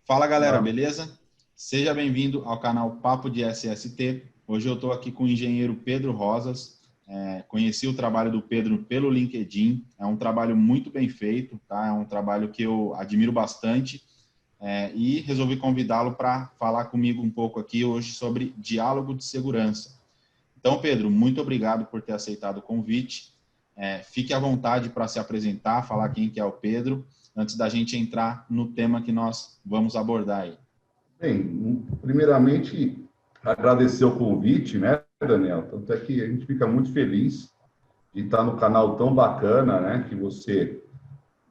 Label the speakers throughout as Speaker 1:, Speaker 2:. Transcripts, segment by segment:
Speaker 1: Fala galera, beleza? Seja bem-vindo ao canal Papo de SST. Hoje eu estou aqui com o engenheiro Pedro Rosas. Conheci o trabalho do Pedro pelo LinkedIn. É um trabalho muito bem feito, tá? É um trabalho que eu admiro bastante e resolvi convidá-lo para falar comigo um pouco aqui hoje sobre diálogo de segurança. Então, Pedro, muito obrigado por ter aceitado o convite. Fique à vontade para se apresentar, falar quem que é o Pedro, antes da gente entrar no tema que nós vamos abordar aí.
Speaker 2: Bem, primeiramente, agradecer o convite, né, Daniel? Tanto é que a gente fica muito feliz de estar no canal tão bacana, né, que você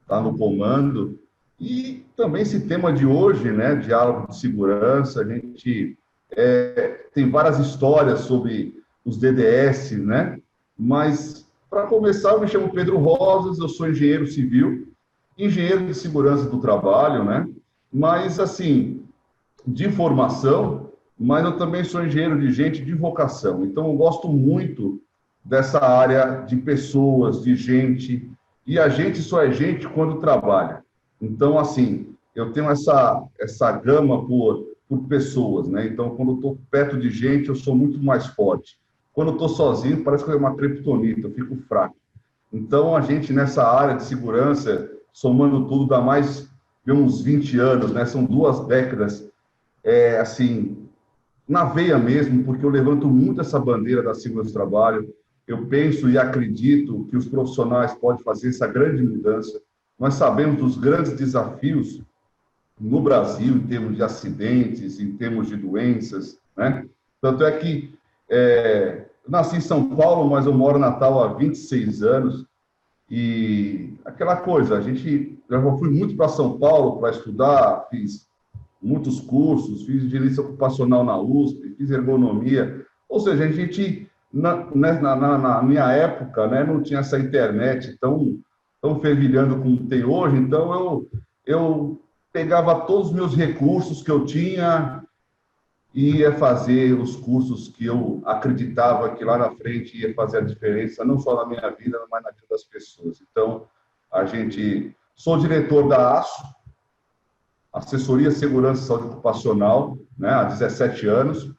Speaker 2: está no comando. E também esse tema de hoje, né, diálogo de segurança, a gente tem várias histórias sobre os DDS, né? Mas, para começar, eu me chamo Pedro Rosas, eu sou engenheiro civil, engenheiro de segurança do trabalho, né? Mas, assim, de formação, mas eu também sou engenheiro de gente de vocação. Então, eu gosto muito dessa área de pessoas, de gente, e a gente só é gente quando trabalha. Então, assim, eu tenho essa gama por pessoas, né? Então, quando eu estou perto de gente, eu sou muito mais forte. Quando eu estou sozinho, parece que é uma criptonita, eu fico fraco. Então, a gente nessa área de segurança, somando tudo, dá mais de uns 20 anos, né? São 2 décadas, assim, na veia mesmo, porque eu levanto muito essa bandeira da segurança do trabalho. Eu penso e acredito que os profissionais podem fazer essa grande mudança. Nós sabemos dos grandes desafios no Brasil, em termos de acidentes, em termos de doenças, né? Tanto é que eu nasci em São Paulo, mas eu moro em Natal há 26 anos, e aquela coisa, eu já fui muito para São Paulo para estudar, fiz muitos cursos, fiz gerência ocupacional na USP, fiz ergonomia, ou seja, a gente, na minha época, né, não tinha essa internet tão fervilhando como tem hoje, então eu pegava todos os meus recursos que eu tinha e ia fazer os cursos que eu acreditava que lá na frente ia fazer a diferença, não só na minha vida, mas na vida das pessoas. Então, sou diretor da ASSO, Assessoria Segurança e Saúde Ocupacional, né, há 17 anos.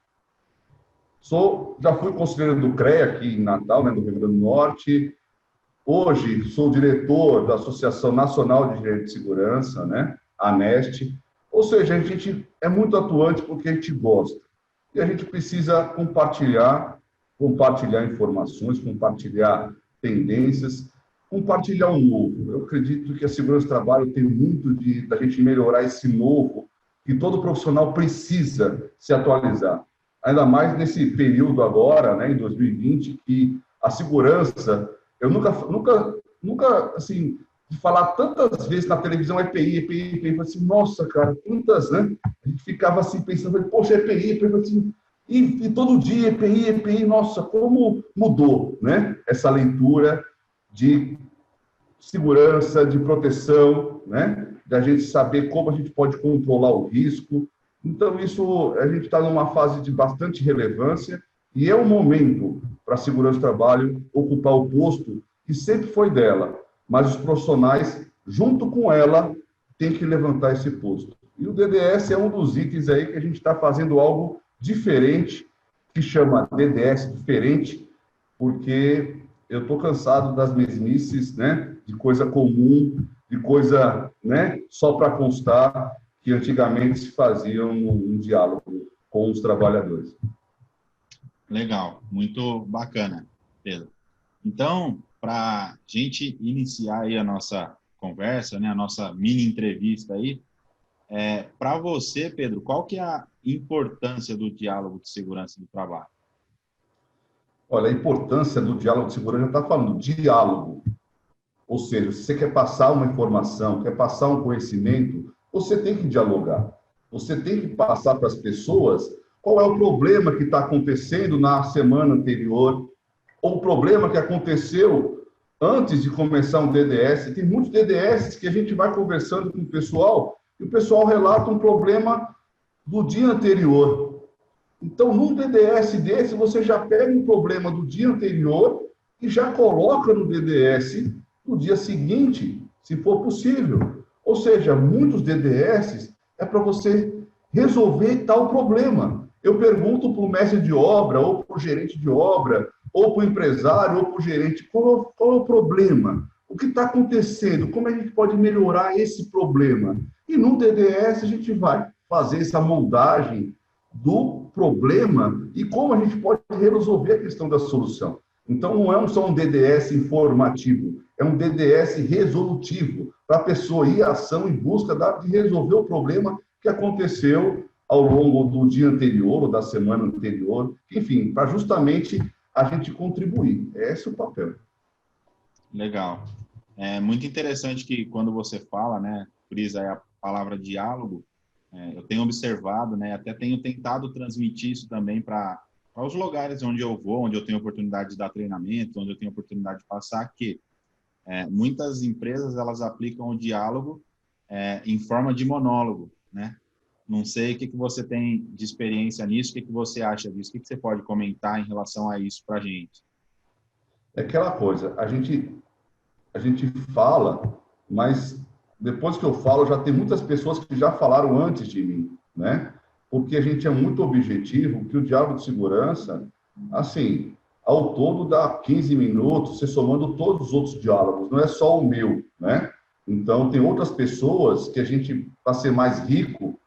Speaker 2: Já fui conselheiro do CREA aqui em Natal, né, no Rio Grande do Norte. Hoje sou diretor da Associação Nacional de Gerentes de Segurança, né, a ANEST. Ou seja, a gente é muito atuante porque a gente gosta. E a gente precisa compartilhar informações, compartilhar tendências, compartilhar o novo. Eu acredito que a segurança do trabalho tem muito da gente melhorar esse novo, que todo profissional precisa se atualizar. Ainda mais nesse período agora, né, em 2020, que a segurança, eu nunca assim, de falar tantas vezes na televisão, EPI, EPI, eu assim, nossa, cara, quantas, né? A gente ficava assim, pensando, poxa, EPI, EPI, assim, e todo dia, EPI, EPI, nossa, como mudou, né? Essa leitura de segurança, de proteção, né? Da gente saber como a gente pode controlar o risco. Então, isso, a gente está numa fase de bastante relevância e é o momento para a segurança do trabalho ocupar o posto que sempre foi dela, mas os profissionais, junto com ela, têm que levantar esse posto. E o DDS é um dos itens aí que a gente está fazendo algo diferente, que chama DDS diferente, porque eu estou cansado das mesmices, né, de coisa comum, de coisa, né, só para constar, que antigamente se fazia um diálogo com os trabalhadores.
Speaker 1: Legal, muito bacana, Pedro. Então, para a gente iniciar aí a nossa conversa, né, a nossa mini entrevista aí, para você, Pedro, qual que é a importância do diálogo de segurança do trabalho?
Speaker 2: Olha, a importância do diálogo de segurança, já está falando, diálogo. Ou seja, se você quer passar uma informação, quer passar um conhecimento, você tem que dialogar. Você tem que passar para as pessoas qual é o problema que está acontecendo na semana anterior, ou o problema que aconteceu antes de começar um DDS. Tem muitos DDS que a gente vai conversando com o pessoal e o pessoal relata um problema do dia anterior. Então, num DDS desse, você já pega um problema do dia anterior e já coloca no DDS no dia seguinte, se for possível. Ou seja, muitos DDS é para você resolver tal problema. Eu pergunto para o mestre de obra, ou para o gerente de obra, ou para o empresário, ou para o gerente, qual é o problema? O que está acontecendo? Como a gente pode melhorar esse problema? E no DDS a gente vai fazer essa moldagem do problema e como a gente pode resolver a questão da solução. Então, não é só um DDS informativo, é um DDS resolutivo, para a pessoa ir à ação em busca de resolver o problema que aconteceu ao longo do dia anterior ou da semana anterior, enfim, para justamente a gente contribuir. Esse é o papel.
Speaker 1: Legal. É muito interessante que quando você fala, né, frisa a palavra diálogo, eu tenho observado, né, até tenho tentado transmitir isso também para os lugares onde eu vou, onde eu tenho oportunidade de dar treinamento, onde eu tenho oportunidade de passar, que muitas empresas, elas aplicam o diálogo em forma de monólogo, né? Não sei o que você tem de experiência nisso, o que você acha disso, o que você pode comentar em relação a isso para a gente?
Speaker 2: É aquela coisa, a gente fala, mas depois que eu falo, já tem muitas pessoas que já falaram antes de mim, né? Porque a gente é muito objetivo, que o diálogo de segurança, assim, ao todo dá 15 minutos, você somando todos os outros diálogos, não é só o meu, né? Então, tem outras pessoas que a gente, para ser mais rico,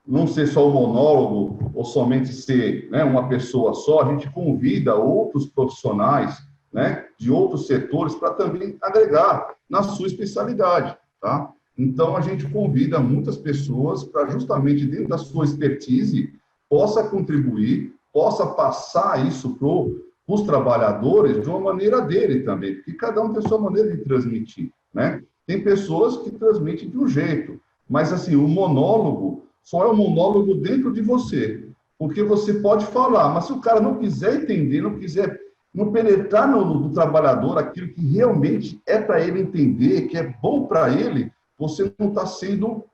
Speaker 2: não ser só um monólogo ou somente ser, né, uma pessoa só, a gente convida outros profissionais, né, de outros setores para também agregar na sua especialidade, tá? Então, a gente convida muitas pessoas para justamente dentro da sua expertise possa contribuir, possa passar isso para os trabalhadores de uma maneira dele também, porque cada um tem a sua maneira de transmitir, né? Tem pessoas que transmitem de um jeito, mas assim, o monólogo só é um monólogo dentro de você, porque você pode falar, mas se o cara não quiser entender, não quiser não penetrar no trabalhador aquilo que realmente é para ele entender, que é bom para ele, você não está sendo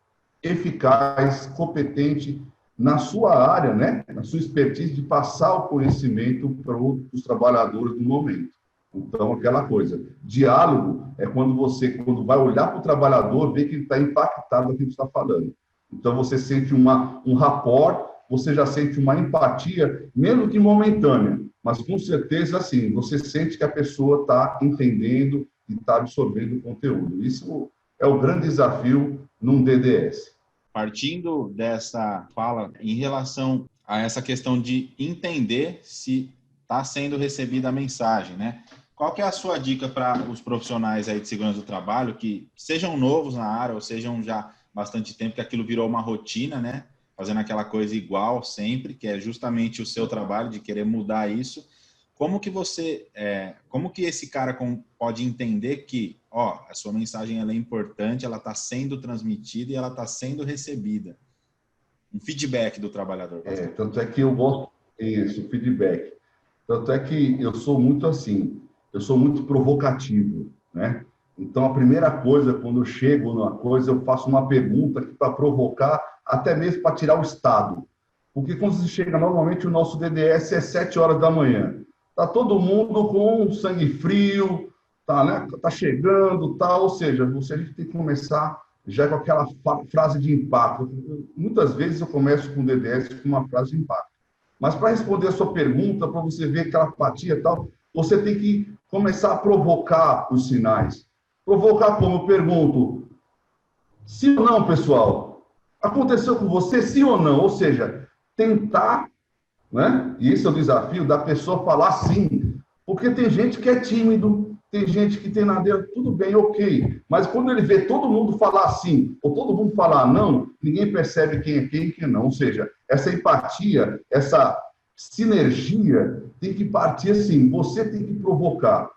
Speaker 2: eficaz, competente na sua área, né? Na sua expertise de passar o conhecimento para os trabalhadores do momento. Então, aquela coisa, diálogo é quando você, quando vai olhar para o trabalhador, vê que ele está impactado do que você está falando. Então, você sente um rapport, você já sente uma empatia, mesmo que momentânea, mas com certeza, assim, você sente que a pessoa está entendendo e está absorvendo o conteúdo. Isso é o grande desafio num DDS.
Speaker 1: Partindo dessa fala em relação a essa questão de entender se está sendo recebida a mensagem, né? Qual que é a sua dica para os profissionais aí de segurança do trabalho que sejam novos na área ou sejam já bastante tempo, que aquilo virou uma rotina, né? Fazendo aquela coisa igual sempre, que é justamente o seu trabalho de querer mudar isso. Como que como que esse cara pode entender que, a sua mensagem ela é importante, ela está sendo transmitida e ela está sendo recebida? Um feedback do trabalhador.
Speaker 2: Tanto é que eu gosto isso, feedback. Tanto é que eu sou muito assim, eu sou muito provocativo, né? Então, a primeira coisa, quando eu chego numa coisa, eu faço uma pergunta para provocar, até mesmo para tirar o estado. Porque quando você chega, normalmente o nosso DDS é 7 horas da manhã. Tá todo mundo com sangue frio, tá, né? Tá chegando, tá, ou seja, a gente tem que começar já com aquela frase de impacto. Muitas vezes eu começo com o DDS com uma frase de impacto. Mas para responder a sua pergunta, para você ver aquela apatia e tal, você tem que começar a provocar os sinais. Provocar como? Eu pergunto, sim ou não, pessoal? Aconteceu com você, sim ou não? Ou seja, tentar, né? E esse é o desafio da pessoa falar sim. Porque tem gente que é tímido, tem gente que tem nada, tudo bem, ok. Mas quando ele vê todo mundo falar sim, ou todo mundo falar não, ninguém percebe quem é quem e quem não. Ou seja, essa empatia, essa sinergia tem que partir assim, você tem que provocar.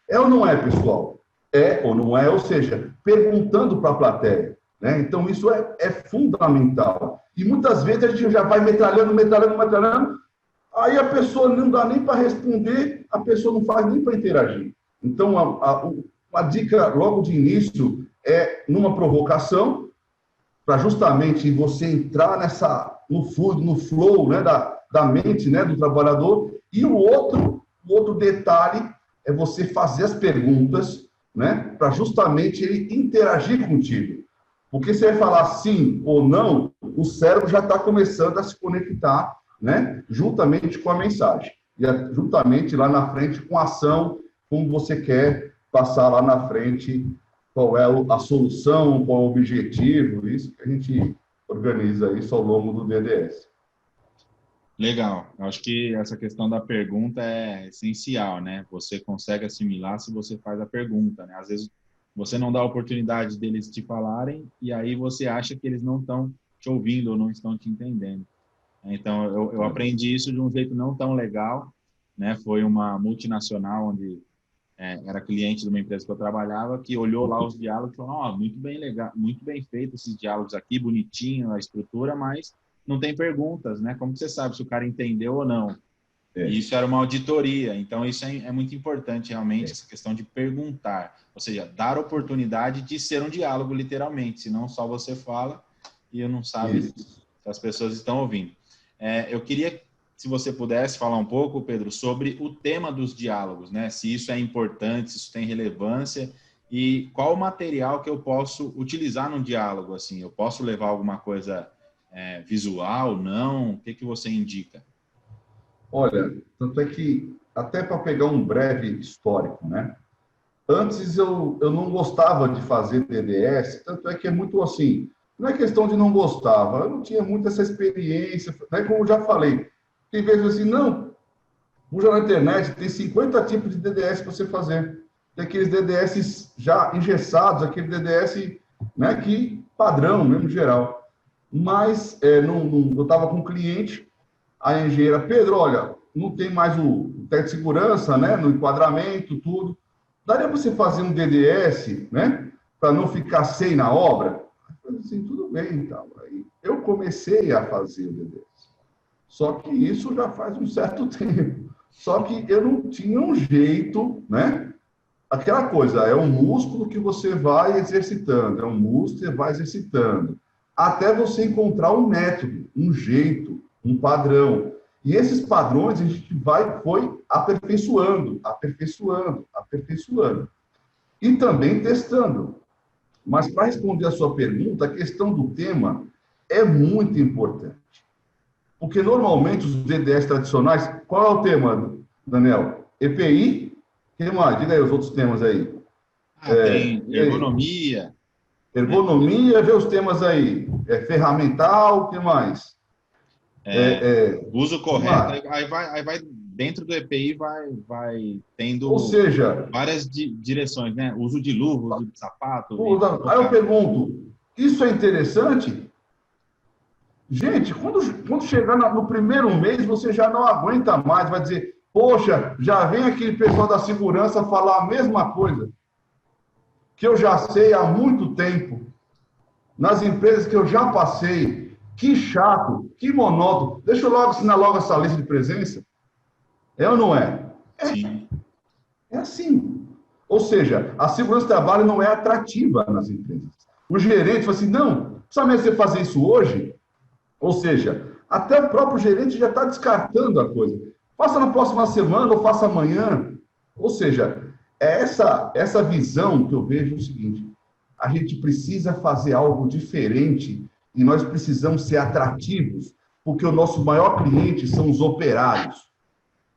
Speaker 2: É ou não é, pessoal? É ou não é? Ou seja, perguntando para a plateia. Né? Então, isso é fundamental. E muitas vezes a gente já vai metralhando, aí a pessoa não dá nem para responder, a pessoa não faz nem para interagir. Então, a dica logo de início é numa provocação, para justamente você entrar no flow, né, da mente, né, do trabalhador. E o outro detalhe é você fazer as perguntas, né, para justamente ele interagir contigo. Porque se ele falar sim ou não, o cérebro já está começando a se conectar, né, juntamente com a mensagem. E juntamente lá na frente com a ação, como você quer passar lá na frente, qual é a solução, qual é o objetivo, isso que a gente organiza isso ao longo do DDS.
Speaker 1: Legal. Eu acho que essa questão da pergunta é essencial, né? Você consegue assimilar se você faz a pergunta, né? Às vezes você não dá a oportunidade deles te falarem e aí você acha que eles não estão te ouvindo ou não estão te entendendo. Então, eu aprendi isso de um jeito não tão legal, né? Foi uma multinacional onde era cliente de uma empresa que eu trabalhava, que olhou lá os diálogos e falou, oh, muito bem legal, muito bem feito esses diálogos aqui, bonitinho a estrutura, mas não tem perguntas, né? Como você sabe se o cara entendeu ou não? E isso era uma auditoria, então isso é muito importante realmente, essa questão de perguntar, ou seja, dar oportunidade de ser um diálogo literalmente, senão só você fala e não sabe se as pessoas estão ouvindo. Eu queria, se você pudesse falar um pouco, Pedro, sobre o tema dos diálogos, né? Se isso é importante, se isso tem relevância e qual o material que eu posso utilizar num diálogo, assim, eu posso levar alguma coisa visual, não? O que você indica?
Speaker 2: Olha, tanto é que, até para pegar um breve histórico, né? Antes eu não gostava de fazer DDS, tanto é que é muito assim, não é questão de não gostava, eu não tinha muito essa experiência, né? Como eu já falei, tem vezes assim, não, usa na internet, tem 50 tipos de DDS para você fazer. Tem aqueles DDS já engessados, aquele DDS, né, que padrão, mesmo geral. Mas eu estava com um cliente, a engenheira, Pedro, olha, não tem mais o teto de segurança, né, no enquadramento, tudo. Daria para você fazer um DDS, né, para não ficar sem na obra? Eu falei assim, tudo bem, então. Aí eu comecei a fazer o DDS. Só que isso já faz um certo tempo. Só que eu não tinha um jeito, né? Aquela coisa, é um músculo que você vai exercitando, é um músculo que você vai exercitando, até você encontrar um método, um jeito, um padrão. E esses padrões a gente foi aperfeiçoando, aperfeiçoando, aperfeiçoando. E também testando. Mas para responder a sua pergunta, a questão do tema é muito importante. Porque normalmente os DDS tradicionais, qual é o tema, Daniel? EPI? O que mais? Diga aí os outros temas aí.
Speaker 1: Tem ergonomia.
Speaker 2: Ergonomia, vê os temas aí. Ferramental, o que mais?
Speaker 1: Uso correto, aí vai dentro do EPI vai tendo,
Speaker 2: ou seja,
Speaker 1: várias direções, né? Uso de luva, uso de sapato.
Speaker 2: Aí eu pergunto, isso é interessante? Gente, quando chegar no primeiro mês, você já não aguenta mais, vai dizer, poxa, já vem aquele pessoal da segurança falar a mesma coisa, que eu já sei há muito tempo, nas empresas que eu já passei, que chato, que monótono. Deixa eu logo assinar logo essa lista de presença. É ou não é?
Speaker 1: Sim.
Speaker 2: É assim. Ou seja, a segurança do trabalho não é atrativa nas empresas. O gerente fala assim, não, precisa mesmo você fazer isso hoje? Ou seja, até o próprio gerente já está descartando a coisa. Faça na próxima semana ou faça amanhã. Ou seja, é essa visão que eu vejo o seguinte, a gente precisa fazer algo diferente e nós precisamos ser atrativos, porque o nosso maior cliente são os operários.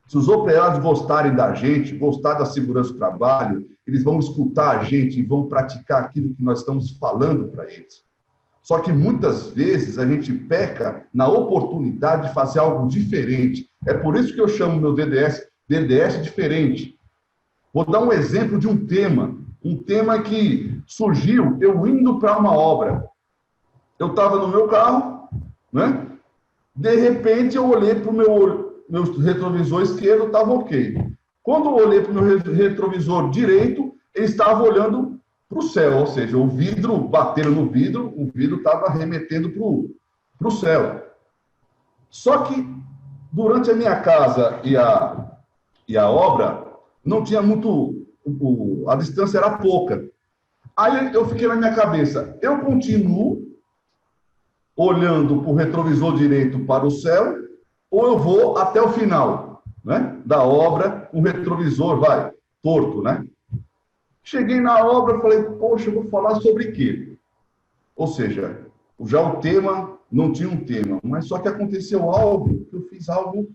Speaker 2: Se os operários gostarem da gente, gostar da segurança do trabalho, eles vão escutar a gente e vão praticar aquilo que nós estamos falando para eles. Só que muitas vezes a gente peca na oportunidade de fazer algo diferente. É por isso que eu chamo meu DDS diferente. Vou dar um exemplo de um tema que surgiu eu indo para uma obra. Eu estava no meu carro, né? De repente eu olhei para o meu retrovisor esquerdo, estava ok. Quando eu olhei para o meu retrovisor direito, ele estava olhando para o céu, ou seja, o vidro, bateram no vidro, o vidro estava remetendo para o céu. Só que, durante a minha casa e a obra, não tinha muito, a distância era pouca. Aí eu fiquei na minha cabeça, eu continuo olhando para o retrovisor direito para o céu, ou eu vou até o final, né, da obra, um retrovisor, torto, né? Cheguei na obra, falei, poxa, eu vou falar sobre quê? Ou seja, já o tema não tinha um tema, mas só que aconteceu algo, que eu fiz algo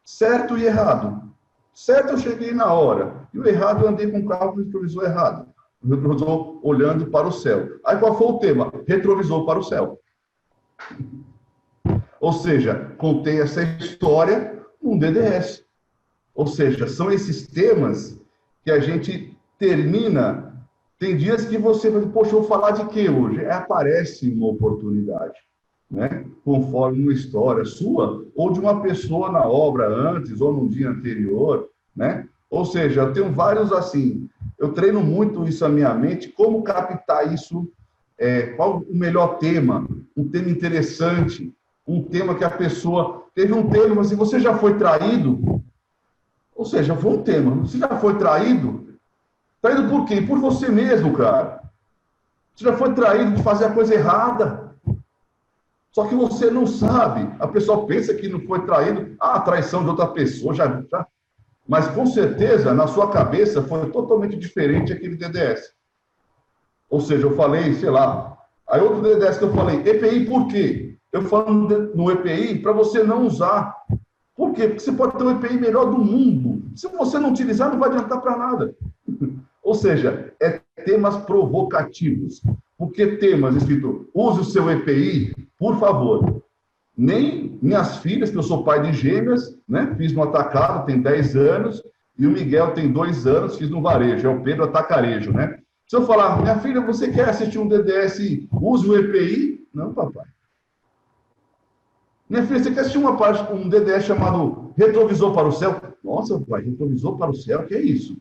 Speaker 2: certo e errado. Certo, eu cheguei na hora, e o errado, eu andei com o carro com o retrovisor errado. O retrovisor olhando para o céu. Aí qual foi o tema? Retrovisor para o céu. Ou seja, contei essa história num DDS. Ou seja, são esses temas que a gente termina. Tem dias que você fala, poxa, eu vou falar de quê hoje? Aparece uma oportunidade, né? Conforme uma história sua ou de uma pessoa na obra antes ou no dia anterior, né? Ou seja, eu tenho vários assim. Eu treino muito isso na minha mente, como captar isso, qual o melhor tema, um tema interessante, um tema que a pessoa teve um tema, mas se você já foi traído, ou seja, foi um tema. Você já foi traído? Traído por quem? Por você mesmo, cara. Você já foi traído de fazer a coisa errada. Só que você não sabe. A pessoa pensa que não foi traído. Ah, a traição de outra pessoa, já. Mas com certeza, na sua cabeça, foi totalmente diferente aquele DDS. Ou seja, eu falei, sei lá. Aí outro DDS que eu falei, EPI por quê? Eu falo no EPI para você não usar. Por quê? Porque você pode ter o EPI melhor do mundo. Se você não utilizar, não vai adiantar para nada. Ou seja, é temas provocativos. Por que temas escrito, use o seu EPI, por favor. Nem minhas filhas, que eu sou pai de gêmeas, né? Fiz no atacado, tem 10 anos, e o Miguel tem 2 anos, fiz no varejo, é o Pedro Atacarejo, né? Se eu falar, minha filha, você quer assistir um DDS, use o EPI? Não, papai. Minha filha, você quer assistir um DDS chamado Retrovisor para o Céu? Nossa, pai, Retrovisor para o Céu, que é isso?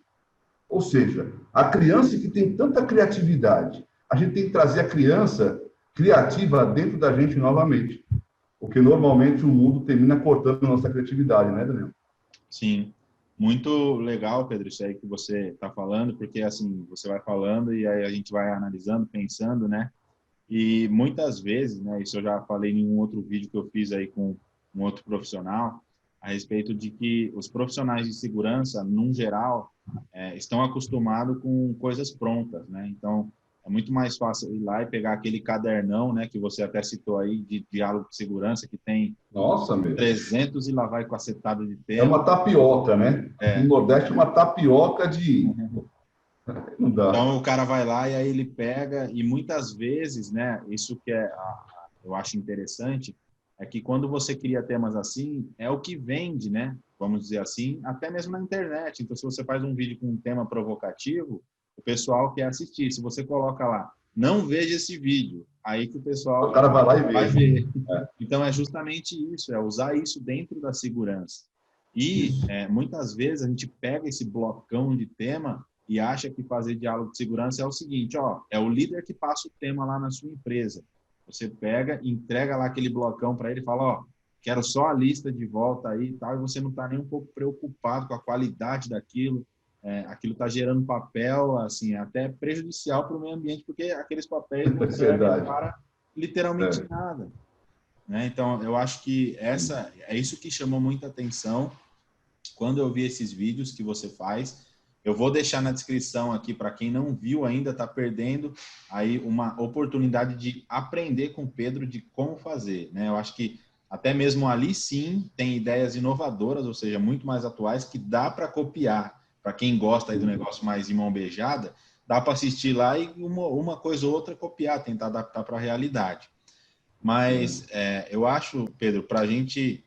Speaker 2: Ou seja, a criança que tem tanta criatividade, a gente tem que trazer a criança criativa dentro da gente novamente. Porque normalmente o mundo termina cortando a nossa criatividade, né, Daniel?
Speaker 1: Sim, muito legal, Pedro, isso aí que você está falando, porque assim, você vai falando e aí a gente vai analisando, pensando, né? E muitas vezes, né, isso eu já falei em um outro vídeo que eu fiz aí com um outro profissional, a respeito de que os profissionais de segurança, num geral, estão acostumados com coisas prontas, né? Então, é muito mais fácil ir lá e pegar aquele cadernão, né, que você até citou aí, de diálogo de segurança, que tem
Speaker 2: Nossa, meu.
Speaker 1: 300 e lá vai cacetada de
Speaker 2: É
Speaker 1: tema.
Speaker 2: uma tapioca, né? Aqui no Nordeste é uma tapioca de... Não dá.
Speaker 1: Então, o cara vai lá e aí ele pega, e muitas vezes, né, isso que eu acho interessante, é que quando você cria temas assim, é o que vende, né, vamos dizer assim, até mesmo na internet. Então, se você faz um vídeo com um tema provocativo, o pessoal quer assistir. Se você coloca lá, não veja esse vídeo, aí que o
Speaker 2: O
Speaker 1: pessoal
Speaker 2: cara vai lá e
Speaker 1: vai
Speaker 2: vê.
Speaker 1: ver.
Speaker 2: É,
Speaker 1: Então, é justamente isso, é usar isso dentro da segurança. E,
Speaker 2: isso.
Speaker 1: muitas vezes, a gente pega esse blocão de tema e acha que fazer diálogo de segurança é o seguinte, ó, é o líder que passa o tema lá na sua empresa. Você pega, entrega lá aquele blocão para ele e fala, ó, quero só a lista de volta aí e tal, e você não está nem um pouco preocupado com a qualidade daquilo, aquilo está gerando papel, assim, até prejudicial para o meio ambiente, porque aqueles papéis
Speaker 2: É
Speaker 1: não servem
Speaker 2: verdade.
Speaker 1: para literalmente
Speaker 2: É.
Speaker 1: nada, né? Então, eu acho que é isso que chamou muita atenção quando eu vi esses vídeos que você faz. Eu vou deixar na descrição aqui para quem não viu ainda, está perdendo aí uma oportunidade de aprender com o Pedro de como fazer, né? Eu acho que até mesmo ali sim tem ideias inovadoras, ou seja, muito mais atuais que dá para copiar. Para quem gosta aí do negócio mais de mão beijada, dá para assistir lá e uma coisa ou outra copiar, tentar adaptar para a realidade. Mas eu acho, Pedro, para a gente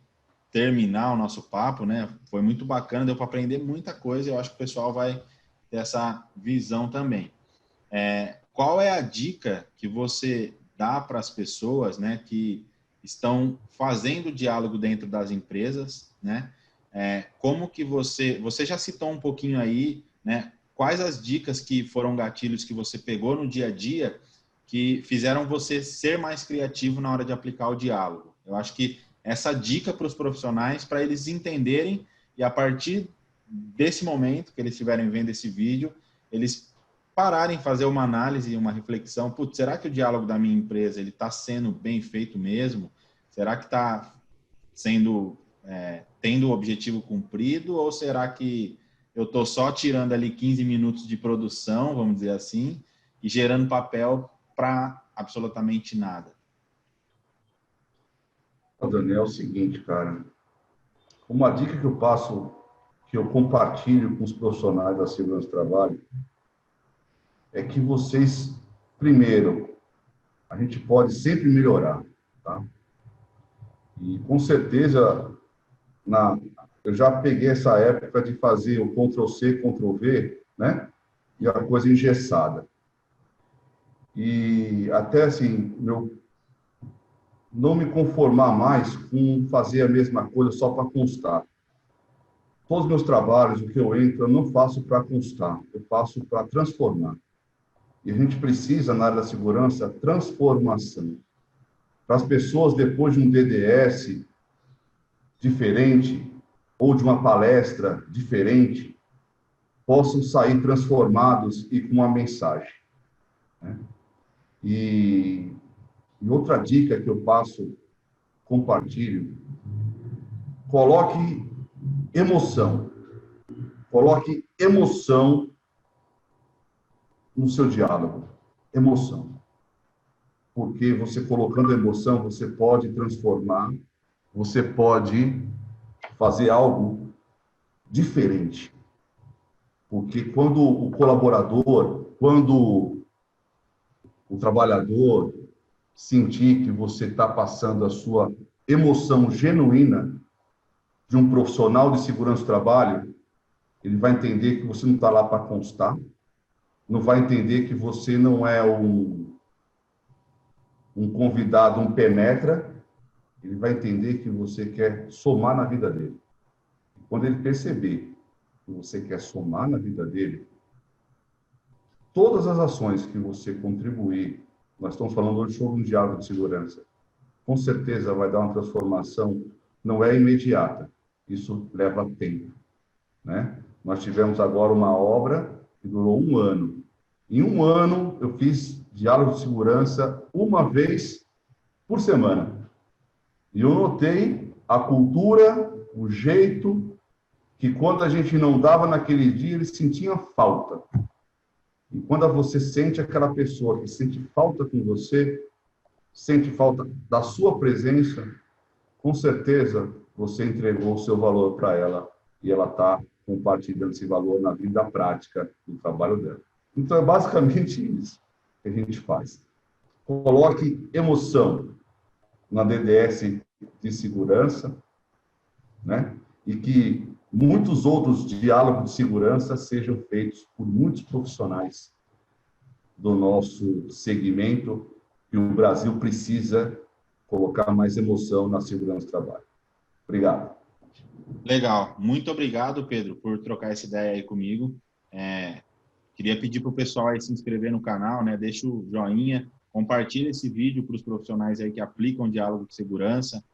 Speaker 1: terminar o nosso papo, né? Foi muito bacana, deu para aprender muita coisa. Eu acho que o pessoal vai ter essa visão também. Qual é a dica que você dá para as pessoas, né, que estão fazendo diálogo dentro das empresas, né? Como que você já citou um pouquinho aí, né? Quais as dicas que foram gatilhos que você pegou no dia a dia que fizeram você ser mais criativo na hora de aplicar o diálogo? Eu acho que essa dica para os profissionais, para eles entenderem e a partir desse momento que eles estiverem vendo esse vídeo, eles pararem, fazer uma análise, uma reflexão. Putz, será que o diálogo da minha empresa ele está sendo bem feito mesmo? Será que está sendo tendo o objetivo cumprido? Ou será que eu estou só tirando ali 15 minutos de produção, vamos dizer assim, e gerando papel para absolutamente nada?
Speaker 2: Daniel, é o seguinte, cara. Uma dica que eu passo, que eu compartilho com os profissionais da segurança do trabalho, é que vocês, primeiro, a gente pode sempre melhorar, tá? E com certeza, eu já peguei essa época de fazer o Ctrl+C, Ctrl+V, né? E a coisa engessada. E até assim, não me conformar mais com fazer a mesma coisa só para constar. Todos os meus trabalhos, o que eu entro, eu não faço para constar, eu faço para transformar. E a gente precisa, na área da segurança, transformação. Para as pessoas, depois de um DDS diferente, ou de uma palestra diferente, possam sair transformados e com uma mensagem, né? E outra dica que eu passo, compartilho, coloque emoção. Coloque emoção no seu diálogo. Emoção. Porque você colocando emoção, você pode transformar, você pode fazer algo diferente. Porque quando o colaborador, quando o trabalhador sentir que você está passando a sua emoção genuína de um profissional de segurança do trabalho, ele vai entender que você não está lá para constar, não vai entender que você não é um convidado, um penetra, ele vai entender que você quer somar na vida dele. Quando ele perceber que você quer somar na vida dele, todas as ações que você contribuir, nós estamos falando hoje sobre um diálogo de segurança, com certeza vai dar uma transformação, não é imediata, isso leva tempo, né? Nós tivemos agora uma obra que durou 1 ano. Em 1 ano, eu fiz diálogo de segurança uma vez por semana. E eu notei a cultura, o jeito, que quando a gente não dava naquele dia, eles sentiam falta. E quando você sente aquela pessoa que sente falta com você, sente falta da sua presença, com certeza você entregou o seu valor para ela e ela está compartilhando esse valor na vida prática do trabalho dela. Então, é basicamente isso que a gente faz. Coloque emoção na DDS de segurança, né? E que muitos outros diálogos de segurança sejam feitos por muitos profissionais do nosso segmento, que o Brasil precisa colocar mais emoção na segurança do trabalho. Obrigado.
Speaker 1: Legal. Muito obrigado, Pedro, por trocar essa ideia aí comigo. Queria pedir para o pessoal aí se inscrever no canal, né? Deixa o joinha, compartilha esse vídeo para os profissionais aí que aplicam diálogo de segurança.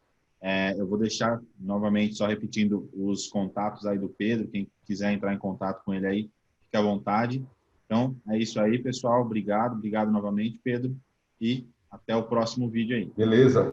Speaker 1: Eu vou deixar, novamente, só repetindo os contatos aí do Pedro. Quem quiser entrar em contato com ele aí, fique à vontade. Então, é isso aí, pessoal. Obrigado. Obrigado novamente, Pedro. E até o próximo vídeo aí.
Speaker 2: Beleza.